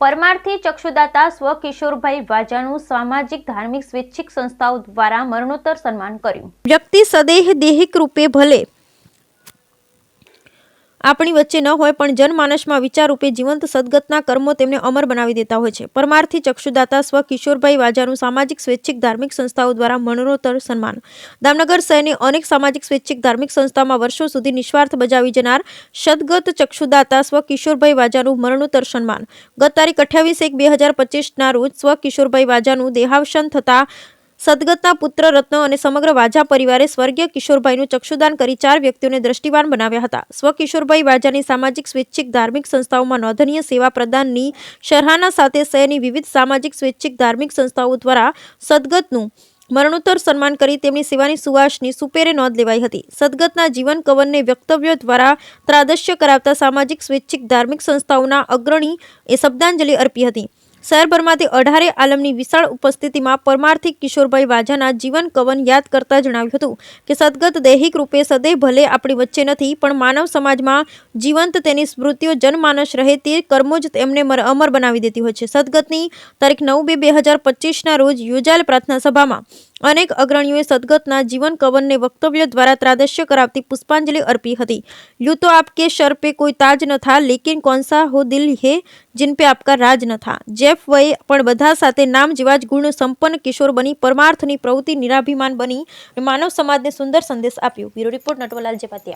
परमार्थी चक्षुदाता स्व किशोरभाई वाजानु सामाजिक धार्मिक स्वैच्छिक संस्थाओं द्वारा मरणोत्तर सन्मान कर्યું। व्यक्ति सदेह देहिक रूपे भले આપણી વચ્ચે ન હોય પણ જનમાનસમાં વિચાર રૂપે જીવંત સદગતના કર્મો તેમને અમર બનાવી દેતા હોય છે। પરમાર્થી ચક્ષુદાતા સ્વ કિશોરભાઈ વાજાનું સામાજિક સ્વૈચ્છિક ધાર્મિક સંસ્થાઓ દ્વારા મરણોત્તર સન્માન। દામનગર શહેરની અનેક સામાજિક સ્વૈચ્છિક ધાર્મિક સંસ્થામાં વર્ષો સુધી નિસ્વાર્થ બજાવી જનાર સદગત ચક્ષુદાતા સ્વ કિશોરભાઈ વાજાનું મરણોત્તર સન્માન। ગત તારીખ 28/1/2025ના રોજ સ્વ કિશોરભાઈ વાજાનું દેહાવસાન થતા સદગતના પુત્ર રત્ન અને સમગ્ર વાજા પરિવારે સ્વર્ગીય કિશોરભાઈનું ચક્ષુદાન કરી 4 વ્યક્તિઓને દ્રષ્ટિવાન બનાવ્યા હતા। સ્વ કિશોરભાઈ વાજાની સામાજિક સ્વૈચ્છિક ધાર્મિક સંસ્થાઓમાં નોંધનીય સેવા પ્રદાનની સરાહના સાથે શહેરની વિવિધ સામાજિક સ્વૈચ્છિક ધાર્મિક સંસ્થાઓ દ્વારા સદગતનું મરણોત્તર સન્માન કરી તેમની સેવાની સુવાસની સુપેરે નોંધ લેવાઈ હતી। સદગતના જીવન કવનને વક્તવ્યો દ્વારા ત્રાદશ્ય કરાવતા સામાજિક સ્વૈચ્છિક ધાર્મિક સંસ્થાઓના અગ્રણી એ શબ્દાંજલિ અર્પી હતી। શહેરભરમાંથી 18 આલમની વિશાળ ઉપસ્થિતિમાં પરમાર્થી કિશોરભાઈ વાજાના જીવન કવન યાદ કરતા જણાવ્યું હતું કે સદગત દૈહિક રૂપે સદૈવ ભલે આપણી વચ્ચે નથી પણ માનવ સમાજમાં જીવંત તેની સ્મૃતિઓ જનમાનસ રહે તે કર્મો જ એમને અમર બનાવી દેતી હોય છે। સદગતની તારીખ 9/2/2025ના રોજ યોજાયેલ પ્રાર્થના સભામાં અનેક અગ્રણીઓએ સદગતના જીવન કવનને વક્તવ્યો દ્વારા ત્રાદશ્ય કરાવતી પુષ્પાંજલિ અર્પી હતી। यूं तो आपके सर पे कोई ताज न था लेकिन कौन सा हो दिल है जिन पे आपका राज न था। जेफ वए पण બધા સાથે નામ જેવા જ ગુણ સંપન્ન કિશોર બની પરમાર્થની પ્રવૃત્તિ નિરાભિમાન બની માનવ સમાજને સુંદર સંદેશ આપ્યો। Bureau report Natwarlal જેપાતિયા।